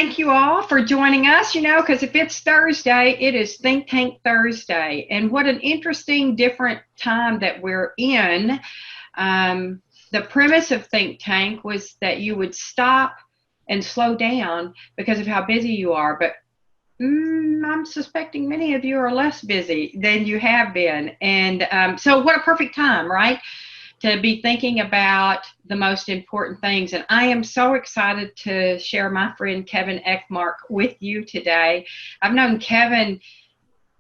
thank you all for joining us, because if it's Thursday, it is Think Tank Thursday. And what an interesting, different time that we're in. The premise of Think Tank was that you would stop and slow down because of how busy you are. But I'm suspecting many of you are less busy than you have been. And so what a perfect time, right? To be thinking about the most important things. And I am so excited to share my friend Kevin Ekmark with you today. I've known Kevin,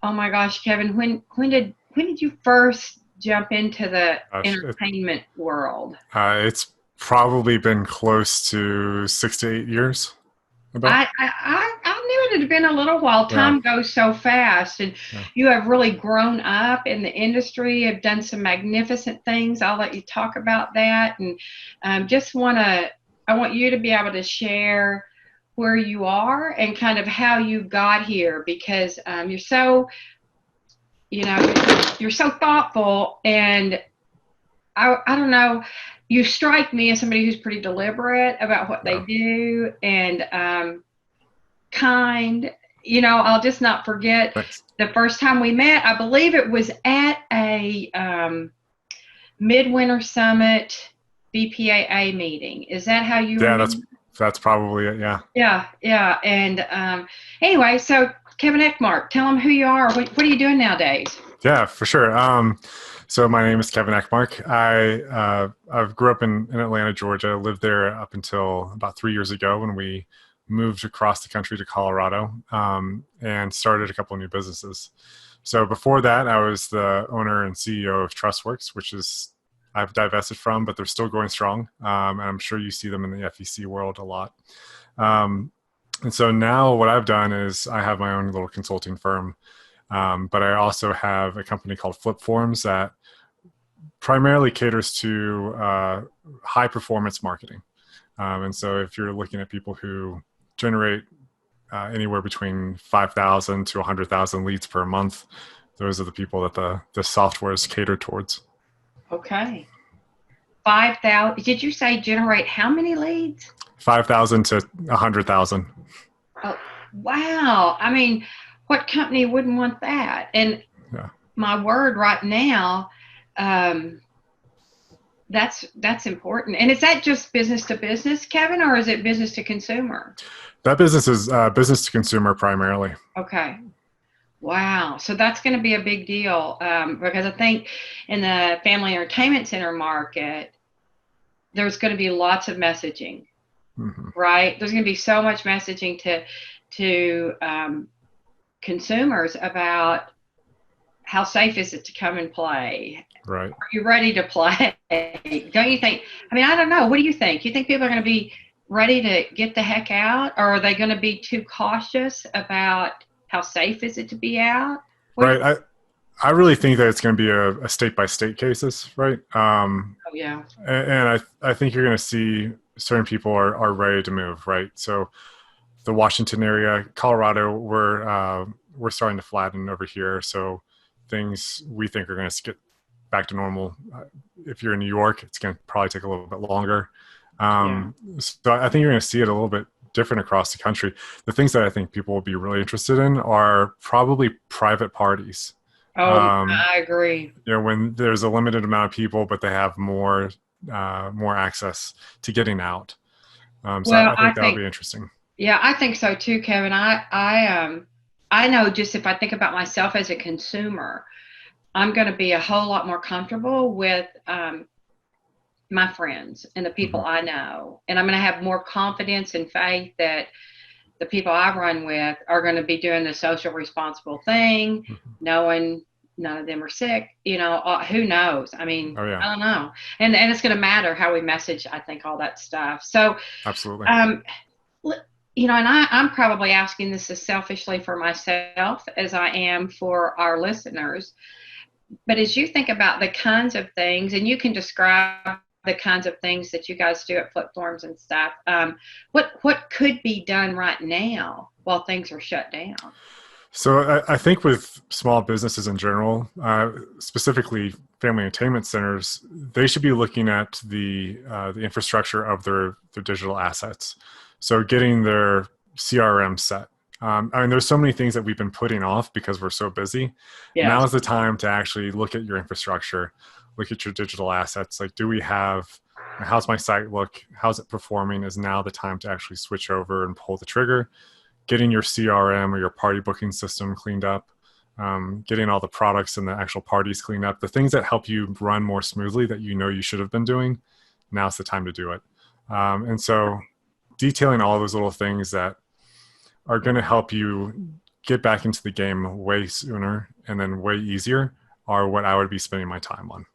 oh my gosh, Kevin, when did you first jump into the entertainment world? It's probably been close to 6 to 8 years. About. I knew it had been a little while. Time goes so fast, and you have really grown up in the industry, have done some magnificent things. I'll let you talk about that, and I want you to be able to share where you are and kind of how you got here, because you're so, you're so thoughtful, and I don't know. You strike me as somebody who's pretty deliberate about what they do, and kind. I'll just not forget the first time we met. I believe it was at a Midwinter Summit BPAA meeting. Is that how you remember? That's probably it, yeah. Yeah. And anyway, so Kevin Ekmark, tell them who you are. What are you doing nowadays? Yeah, for sure. So my name is Kevin Ekmark. I grew up in Atlanta, Georgia. Lived there up until about 3 years ago when we moved across the country to Colorado, and started a couple of new businesses. So before that, I was the owner and CEO of TrustWorks, which is I've divested from, but they're still going strong. And I'm sure you see them in the FEC world a lot. And so now what I've done is I have my own little consulting firm. But I also have a company called Flipforms that primarily caters to high performance marketing. And so if you're looking at people who generate anywhere between 5,000 to 100,000 leads per month, those are the people that the software is catered towards. Okay. 5,000. Did you say generate how many leads? 5,000 to 100,000. Oh, wow. I mean, what company wouldn't want that? And my word right now, that's important. And is that just business to business, Kevin, or is it business to consumer? That business is business to consumer primarily. Okay. Wow. So that's going to be a big deal, because I think in the family entertainment center market, there's going to be lots of messaging, right? There's going to be so much messaging to consumers about how safe is it to come and play. Right. Are you ready to play? Don't you think? I mean, I don't know. What do you think? You think people are going to be ready to get the heck out, or are they going to be too cautious about how safe is it to be out? Right. I really think that it's going to be a state by state cases, right? Oh yeah. And I think you're going to see certain people are ready to move, right? So the Washington area, Colorado, we're starting to flatten over here. So things we think are going to get back to normal. If you're in New York, it's going to probably take a little bit longer. So I think you're going to see it a little bit different across the country. The things that I think people will be really interested in are probably private parties. Oh, I agree. When there's a limited amount of people, but they have more access to getting out. So I think that'll be interesting. Yeah, I think so too, Kevin. I know, just if I think about myself as a consumer, I'm going to be a whole lot more comfortable with my friends and the people I know. And I'm going to have more confidence and faith that the people I run with are going to be doing the social responsible thing, knowing none of them are sick. Who knows? I mean, I don't know. And it's going to matter how we message, I think, all that stuff. So absolutely. And I'm probably asking this as selfishly for myself as I am for our listeners. But as you think about the kinds of things, and you can describe the kinds of things that you guys do at Flipforms and stuff, what could be done right now while things are shut down? So I think with small businesses in general, specifically family entertainment centers, they should be looking at the infrastructure of their digital assets. So getting their CRM set. I mean, there's so many things that we've been putting off because we're so busy. Yes. Now is the time to actually look at your infrastructure, look at your digital assets. Like, how's my site look? How's it performing? Is now the time to actually switch over and pull the trigger, getting your CRM or your party booking system cleaned up, getting all the products and the actual parties cleaned up, the things that help you run more smoothly that you should have been doing. Now's the time to do it. And so detailing all those little things that are going to help you get back into the game way sooner and then way easier are what I would be spending my time on.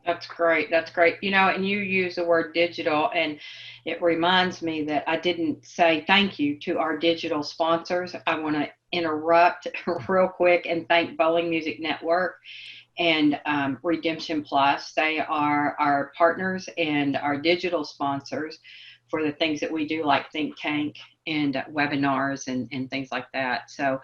That's great. That's great. And you use the word digital, and it reminds me that I didn't say thank you to our digital sponsors. I want to interrupt real quick and thank Bowling Music Network and Redemption Plus. They are our partners and our digital sponsors for the things that we do, like ThinkTank and webinars and things like that. So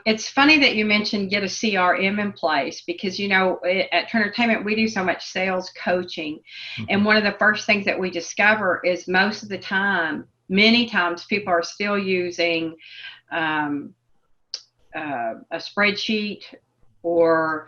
it's funny that you mentioned get a CRM in place, because, at Turnertainment, we do so much sales coaching. Mm-hmm. And one of the first things that we discover is most of the time, many times, people are still using a spreadsheet, or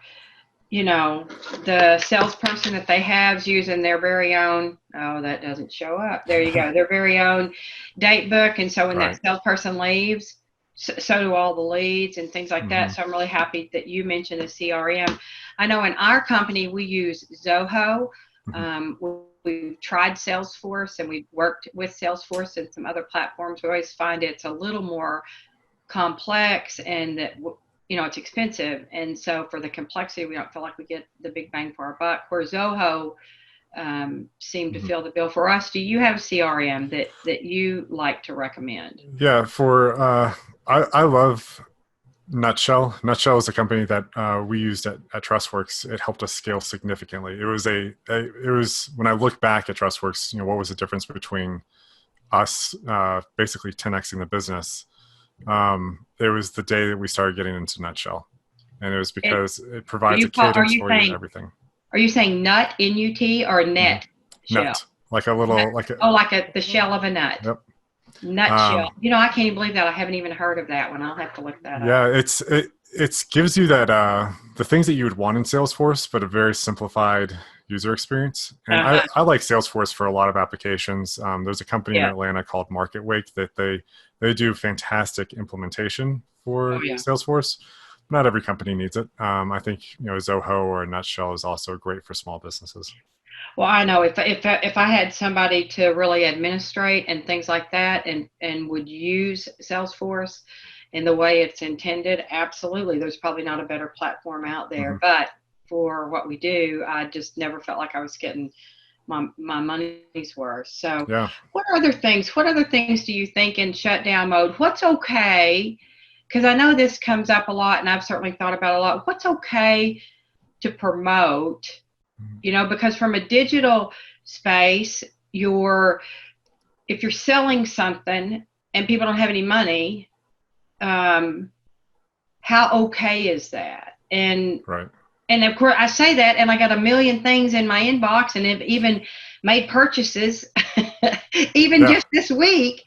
the salesperson that they have is using their very own, that doesn't show up. There you go. Their very own date book. And so when that salesperson leaves, so do all the leads and things like mm-hmm. that. So I'm really happy that you mentioned the CRM. I know in our company, we use Zoho. Mm-hmm. We've tried Salesforce, and we've worked with Salesforce and some other platforms. We always find it's a little more complex, and that it's expensive, and so for the complexity, we don't feel like we get the big bang for our buck. Where Zoho seemed to fill the bill for us. Do you have a CRM that you like to recommend? Yeah, I love Nutshell. Nutshell is a company that we used at Trustworks. It helped us scale significantly. It was when I look back at Trustworks, what was the difference between us basically 10xing the business. It was the day that we started getting into Nutshell, and it was because it provides a cadence for you and everything. Are you saying nut, N-U-T, or net shell? Nut, like a little, nut. The shell of a nut. Yep. Nutshell. I can't even believe that. I haven't even heard of that one. I'll have to look that up. Yeah, it gives you that the things that you would want in Salesforce, but a very simplified user experience. And I like Salesforce for a lot of applications. There's a company in Atlanta called MarketWake that they do fantastic implementation for Salesforce. Not every company needs it. I think Zoho or Nutshell is also great for small businesses. Well, I know if I had somebody to really administrate and things like that, and would use Salesforce in the way it's intended, absolutely. There's probably not a better platform out there. Mm-hmm. But for what we do, I just never felt like I was getting my money's worth. So what other things do you think in shutdown mode? What's okay? Because I know this comes up a lot, and I've certainly thought about it a lot. What's okay to promote? Because from a digital space, if you're selling something and people don't have any money, how okay is that? And of course, I say that, and I got a million things in my inbox, and have even made purchases, just this week,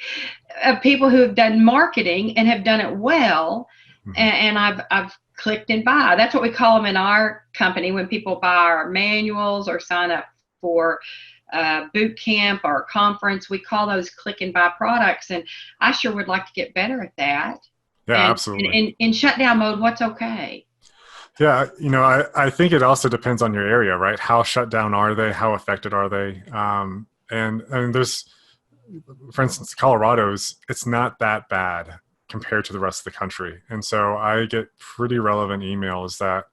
of people who have done marketing and have done it well, and I've clicked and buy. That's what we call them in our company when people buy our manuals or sign up for boot camp or conference. We call those click and buy products, and I sure would like to get better at that. Yeah, absolutely. In shutdown mode, what's okay? Yeah, I think it also depends on your area, right? How shut down are they? How affected are they? And there's, for instance, Colorado's, it's not that bad compared to the rest of the country. And so I get pretty relevant emails that,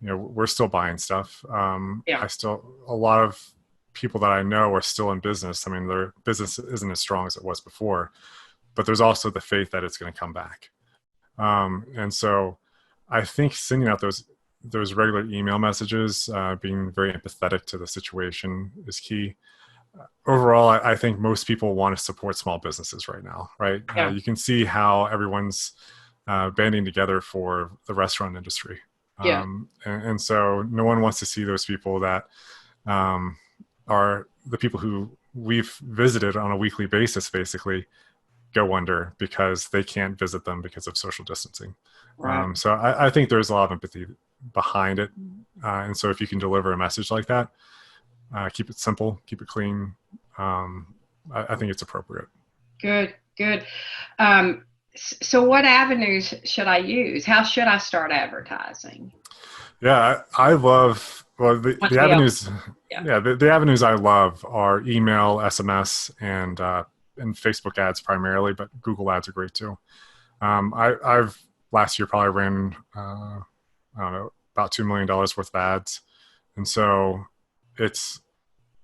we're still buying stuff. A lot of people that I know are still in business. I mean, their business isn't as strong as it was before, but there's also the faith that it's going to come back. And so I think sending out those regular email messages, being very empathetic to the situation is key. Overall, I think most people want to support small businesses right now, right? Yeah. You can see how everyone's banding together for the restaurant industry. And so no one wants to see those people that are the people who we've visited on a weekly basis, basically, go under because they can't visit them because of social distancing. Right. So I think there's a lot of empathy behind it. And so if you can deliver a message like that, keep it simple, keep it clean, I think it's appropriate. Good, good. So what avenues should I use? How should I start advertising? Yeah, I love, well, the avenues, the avenues I love are email, SMS, and Facebook ads primarily, but Google ads are great too. I've last year probably ran, I don't know, about $2 million worth of ads. And so it's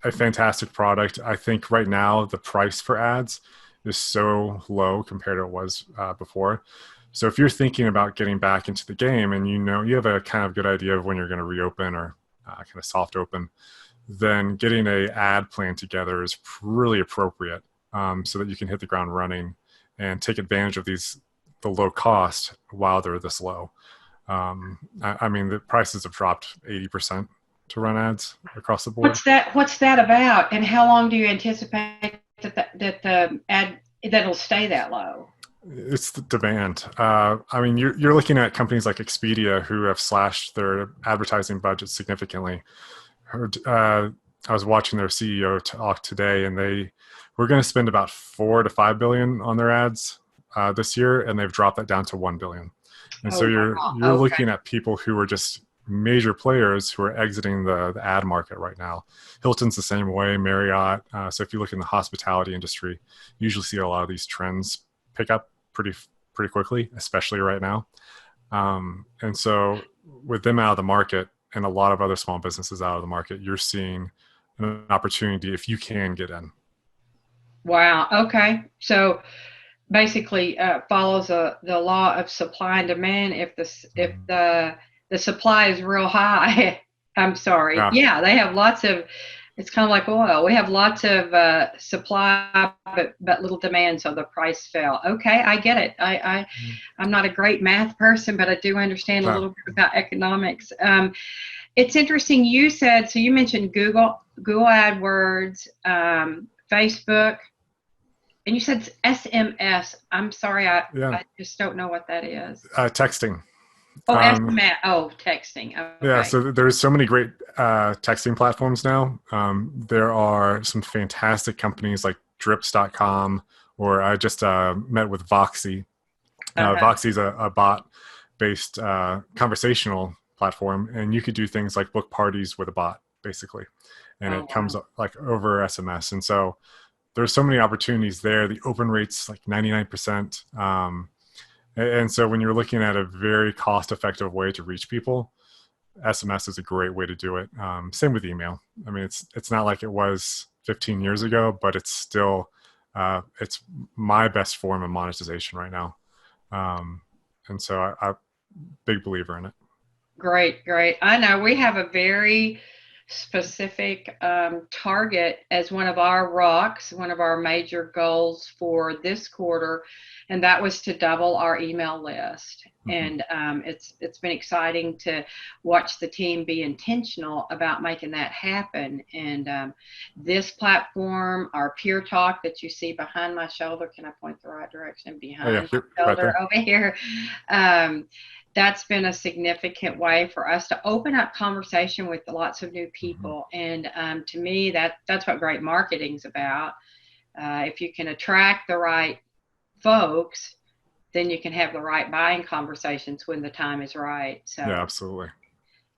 a fantastic product. I think right now the price for ads is so low compared to what it was before. So if you're thinking about getting back into the game and you have a kind of good idea of when you're going to reopen or kind of soft open, then getting a ad plan together is really appropriate, so that you can hit the ground running and take advantage of the low cost while they're this low. I mean, the prices have dropped 80% to run ads across the board. What's that about? And how long do you anticipate that the ad that'll stay that low? It's the demand. I mean, you're looking at companies like Expedia who have slashed their advertising budget significantly. I was watching their CEO talk today, and they were going to spend about $4 to $5 billion on their ads this year, and they've dropped that down to $1 billion. And so you're looking at people who are just major players who are exiting the ad market right now. Hilton's the same way, Marriott. So if you look in the hospitality industry, you usually see a lot of these trends pick up pretty quickly, especially right now. And so with them out of the market and a lot of other small businesses out of the market, you're seeing an opportunity if you can get in. Wow. Okay. So basically follows the law of supply and demand. If the supply is real high, I'm sorry. Yeah, they have lots of. It's kind of like oil. We have lots of supply, but little demand, so the price fell. Okay, I get it. I'm not a great math person, but I do understand a little bit about economics. It's interesting. You said, so you mentioned Google AdWords, Facebook, and you said SMS. I'm sorry, I just don't know what that is. Texting. Oh, SMS. Oh, texting. Okay. Yeah, so there's so many great texting platforms now. There are some fantastic companies like drips.com, or I just met with Voxy. Voxy is a bot-based conversational platform, and you could do things like book parties with a bot, basically. And it comes like over SMS. And so there's so many opportunities there. The open rate's like 99%. And so when you're looking at a very cost-effective way to reach people, SMS is a great way to do it. Same with email. I mean, it's not like it was 15 years ago, but it's still, it's my best form of monetization right now. And so I'm a big believer in it. Great. I know we have a very specific target as one of our rocks, one of our major goals for this quarter, and that was to double our email list. Mm-hmm. And it's been exciting to watch the team be intentional about making that happen. And this platform, our Peer Talk that you see behind my shoulder, can I point the right direction? Behind my shoulder, right over here. That's been a significant way for us to open up conversation with lots of new people. Mm-hmm. And to me, that's what great marketing's about. If you can attract the right folks, then you can have the right buying conversations when the time is right. So yeah, absolutely.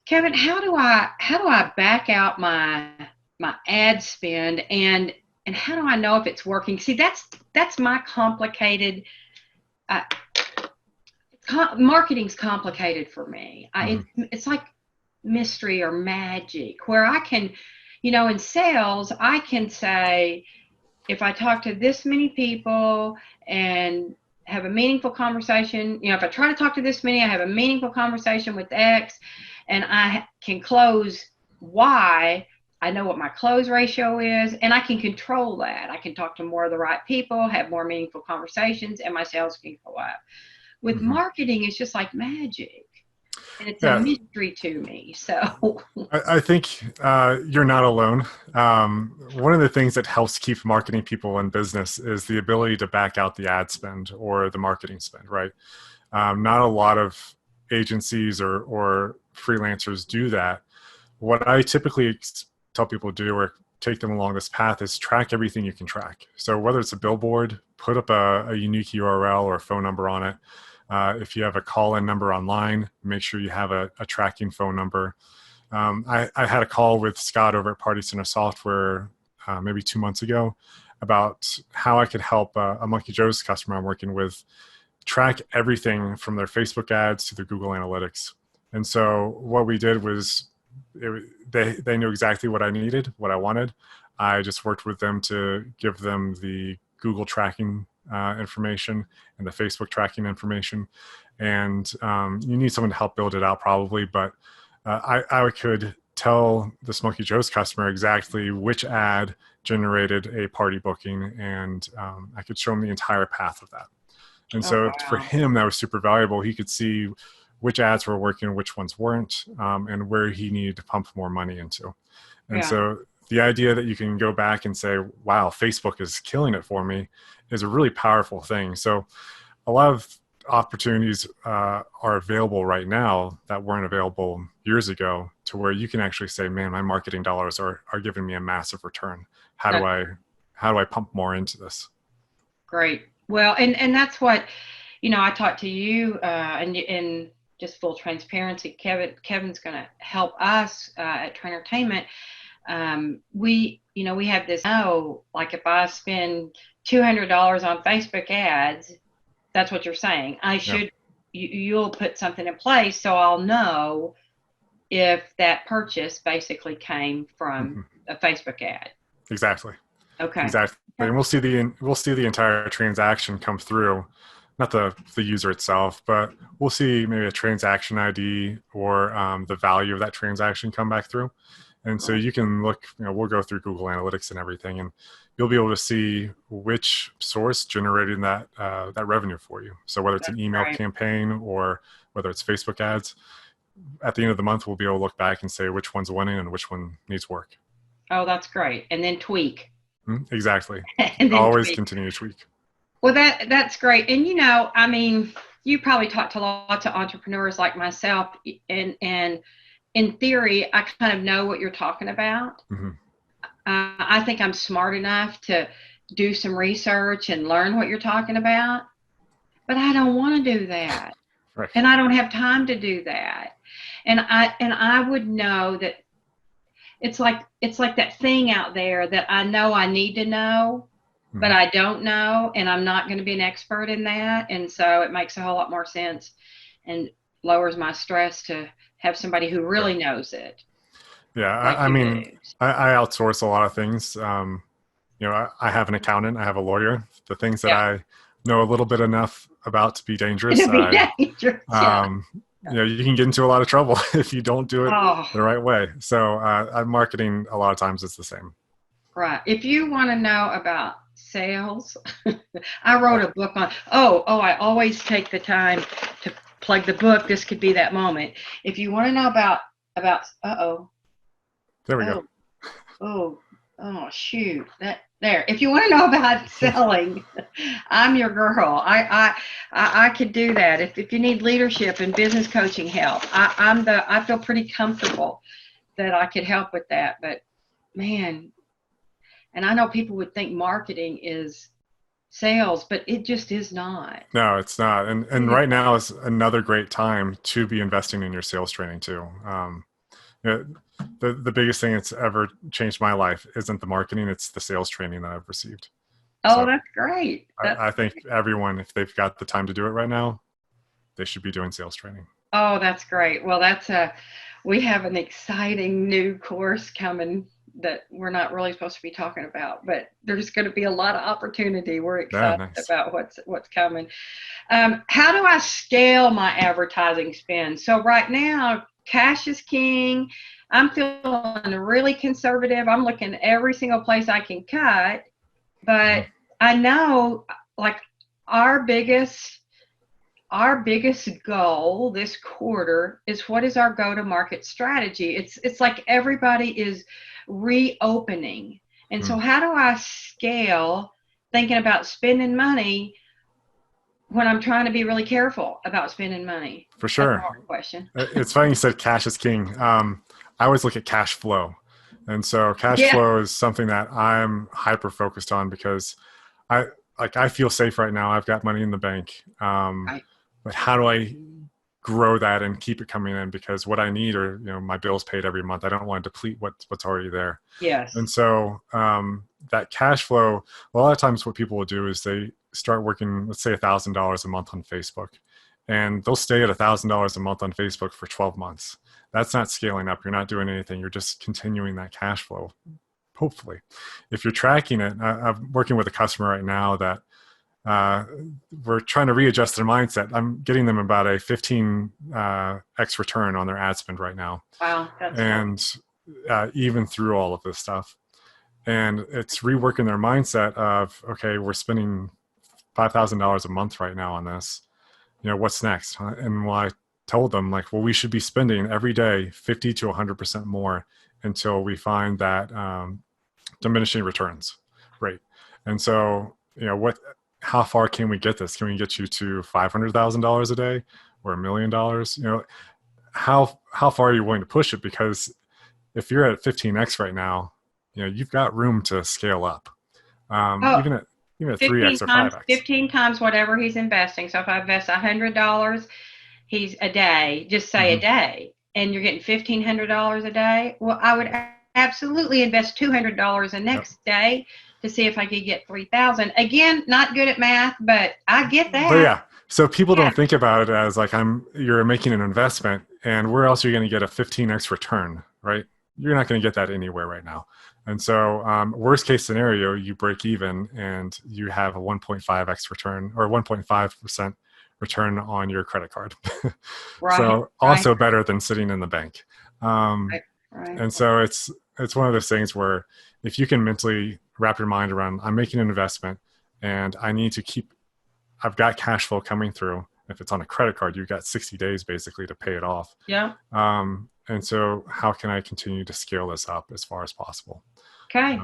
Kevin, how do I back out my ad spend, and how do I know if it's working? See, that's my complicated. Marketing's complicated for me. It's like mystery or magic, where I can, in sales, I can say, if I talk to this many people and have a meaningful conversation, if I try to talk to this many, I have a meaningful conversation with X, and I can close Y. I know what my close ratio is, and I can control that. I can talk to more of the right people, have more meaningful conversations, and my sales can go up. With marketing, it's just like magic. and it's a Yeah, mystery to me. So, I think you're not alone. One of the things that helps keep marketing people in business is the ability to back out the ad spend or the marketing spend, right? Not a lot of agencies or freelancers do that. What I typically tell people to do or take them along this path is track everything you can track. So whether it's a billboard, put up a unique URL or a phone number on it. If you have a call-in number online, make sure you have a tracking phone number. I had a call with Scott over at Party Center Software maybe 2 months ago about how I could help a Monkey Joe's customer I'm working with track everything from their Facebook ads to their Google Analytics. And so what we did was they knew exactly what I needed, what I wanted. I just worked with them to give them the Google tracking information and the Facebook tracking information. And you need someone to help build it out probably, but I could tell the Smoky Joe's customer exactly which ad generated a party booking, and I could show him the entire path of that. And oh, so for wow. him, that was super valuable. He could see which ads were working, which ones weren't, and where he needed to pump more money into. And Yeah. so the idea that you can go back and say, wow, Facebook is killing it for me is a really powerful thing. So a lot of opportunities are available right now that weren't available years ago, to where you can actually say, man, my marketing dollars are giving me a massive return. How do I pump more into this? Great. Well, and that's what, I talked to you, and just full transparency, Kevin's going to help us at Traintertainment. We have this, like if I spend $200 on Facebook ads, that's what you're saying. You'll put something in place so I'll know if that purchase basically came from a Facebook ad. Exactly. Okay. Exactly. And we'll see the entire transaction come through, not the user itself, but we'll see maybe a transaction ID or the value of that transaction come back through. And so you can look, we'll go through Google Analytics and everything, and you'll be able to see which source generated that revenue for you. So whether it's an email campaign or whether it's Facebook ads, at the end of the month, we'll be able to look back and say which one's winning and which one needs work. Oh, that's great. And then tweak. Exactly. And then always continue to tweak. Well, that's great. And you probably talk to lots of entrepreneurs like myself, and in theory, I kind of know what you're talking about. Mm-hmm. I think I'm smart enough to do some research and learn what you're talking about, but I don't want to do that. Right. And I don't have time to do that. And I would know that it's like that thing out there that I know I need to know, but I don't know, and I'm not going to be an expert in that. And so it makes a whole lot more sense and lowers my stress to have somebody who really knows it. Yeah. Like I outsource a lot of things. I have an accountant, I have a lawyer. The things that I know a little bit enough about to be dangerous. You can get into a lot of trouble if you don't do it the right way. So marketing a lot of times is the same. Right. If you want to know about sales, I wrote a book on, I always take the time to plug the book. This could be that moment. If you want to know about, there we go. Shoot. If you want to know about selling, I'm your girl. I could do that. If you need leadership and business coaching help, I feel pretty comfortable that I could help with that. But man, and I know people would think marketing is sales, but it just is not. No, it's not. And right now is another great time to be investing in your sales training too. The biggest thing that's ever changed my life isn't the marketing, it's the sales training that I've received. So that's great. I think everyone, if they've got the time to do it right now, they should be doing sales training. Oh, that's great. Well, we have an exciting new course coming that we're not really supposed to be talking about, but there's going to be a lot of opportunity. We're excited about what's coming. How do I scale my advertising spend? So right now, cash is king. I'm feeling really conservative. I'm looking at every single place I can cut, but I know like our biggest our biggest goal this quarter is what is our go-to-market strategy. It's like everybody is reopening. And so how do I scale thinking about spending money when I'm trying to be really careful about spending money? For sure. That's a hard question. It's funny you said cash is king. I always look at cash flow. And so cash flow is something that I'm hyper focused on because I feel safe right now. I've got money in the bank. Right. But how do I grow that and keep it coming in? Because what I need are, my bills paid every month. I don't want to deplete what's already there. Yes. And so that cash flow, a lot of times what people will do is they start working, let's say $1,000 a month on Facebook, and they'll stay at $1,000 a month on Facebook for 12 months. That's not scaling up. You're not doing anything. You're just continuing that cash flow. Hopefully, if you're tracking it, I'm working with a customer right now that we're trying to readjust their mindset. I'm getting them about a 15x return on their ad spend right now. Wow. That's and even through all of this stuff. And it's reworking their mindset of, okay, we're spending $5,000 a month right now on this. What's next? And when I told them, like, well, we should be spending every day 50 to 100% more until we find that diminishing returns rate. And so, how far can we get this? Can we get you to $500,000 a day or $1 million? How far are you willing to push it? Because if you're at 15x right now, you've got room to scale up. Even at 3x or 5x. 15 times whatever he's investing. So if I invest $100, he's a day, just say a day, and you're getting $1,500 a day. Well, I would absolutely invest $200 the next day to see if I could get 3,000. Again, not good at math, but I get that. But yeah, so people don't think about it as like you're making an investment, and where else are you going to get a 15x return, right? You're not going to get that anywhere right now. And so worst case scenario, you break even and you have a 1.5x return or 1.5% return on your credit card. Right, so also better than sitting in the bank. Right. And so it's one of those things where if you can mentally wrap your mind around, I'm making an investment and I've got cash flow coming through. If it's on a credit card, you've got 60 days basically to pay it off. Yeah. And so how can I continue to scale this up as far as possible? Okay.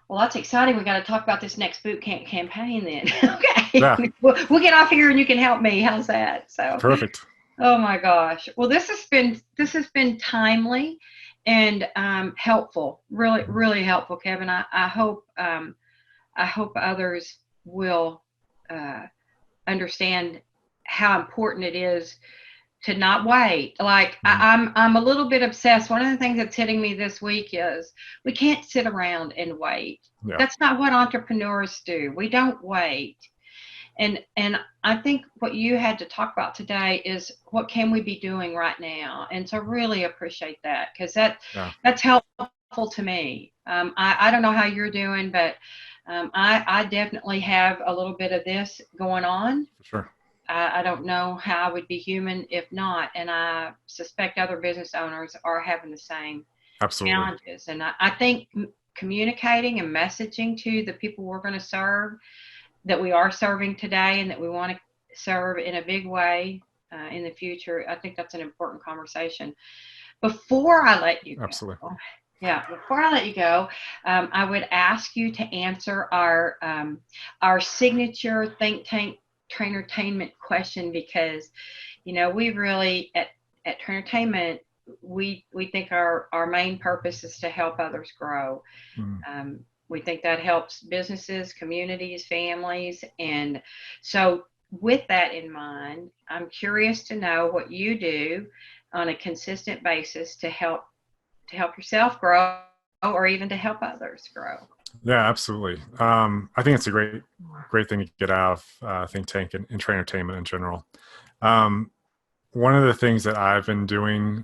Well, that's exciting. We got to talk about this next boot camp campaign then. Okay. Yeah. We'll get off here and you can help me. How's that? So perfect. Oh my gosh. Well, this has been timely and helpful. Really, really helpful, Kevin. I hope others will understand how important it is to not wait. Like I'm a little bit obsessed. One of the things that's hitting me this week is we can't sit around and wait. Yeah. That's not what entrepreneurs do. We don't wait. And I think what you had to talk about today is what can we be doing right now? And so really appreciate that because that's helpful to me. I don't know how you're doing, but I definitely have a little bit of this going on. For sure. I don't know how I would be human if not, and I suspect other business owners are having the same challenges. And I think communicating and messaging to the people we're going to serve, that we are serving today and that we want to serve in a big way in the future, I think that's an important conversation. Before I let you go, before I let you go, I would ask you to answer our signature Think Tank Trainertainment question because, we really at Trainertainment, we think our main purpose is to help others grow. We think that helps businesses, communities, families. And so with that in mind, I'm curious to know what you do on a consistent basis to help yourself grow or even to help others grow. Yeah, absolutely. I think it's a great thing to get out of Think Tank and Trainertainment in general. One of the things that I've been doing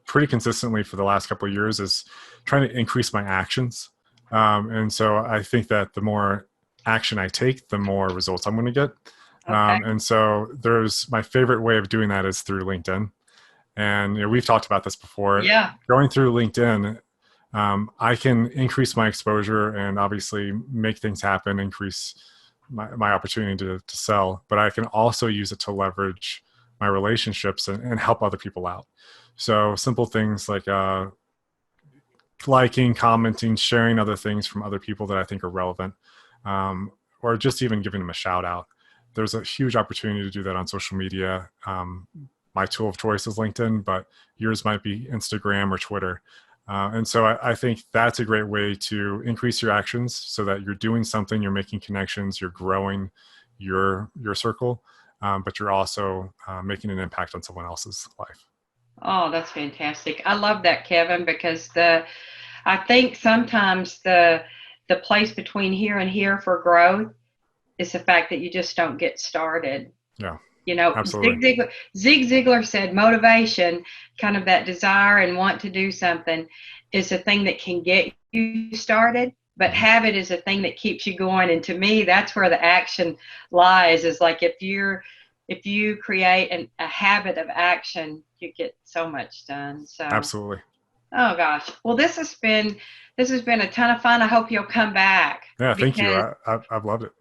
pretty consistently for the last couple of years is trying to increase my actions. And so I think that the more action I take, the more results I'm going to get. Okay. And so my favorite way of doing that is through LinkedIn. And we've talked about this before. Yeah. Going through LinkedIn, I can increase my exposure and obviously make things happen, increase my opportunity to sell, but I can also use it to leverage my relationships and help other people out. So simple things like liking, commenting, sharing other things from other people that I think are relevant, or just even giving them a shout out. There's a huge opportunity to do that on social media. My tool of choice is LinkedIn, but yours might be Instagram or Twitter. And so I think that's a great way to increase your actions so that you're doing something, you're making connections, you're growing your circle, but you're also making an impact on someone else's life. Oh, that's fantastic. I love that, Kevin, because I think sometimes the place between here and here for growth is the fact that you just don't get started. Yeah, You know, absolutely. Zig Ziglar said motivation, kind of that desire and want to do something, is the thing that can get you started, but habit is the thing that keeps you going. And to me, that's where the action lies, is like if you create a habit of action, you get so much done. So, Absolutely. oh gosh. Well, this has been a ton of fun. I hope you'll come back Yeah, thank you. because I've loved it.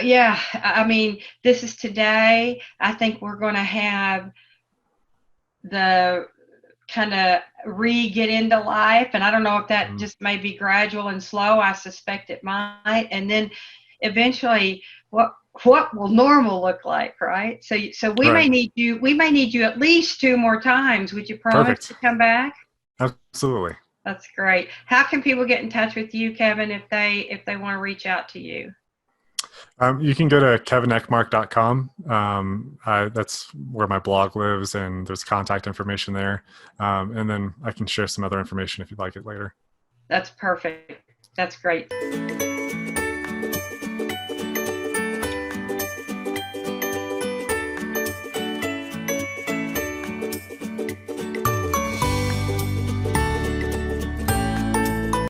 yeah, I mean, this is today. I think we're going to have the kind of get into life. And I don't know if that just may be gradual and slow. I suspect it might. And then eventually what will normal look like, right? So we may Right. need you at least 2 more times. Would you promise Perfect. to come back? Absolutely. That's great. How can people get in touch with you, Kevin, if they want to reach out to you? You can go to kevinekmark.com. That's where my blog lives, and there's contact information there. And then I can share some other information if you'd like it later. That's perfect. That's great.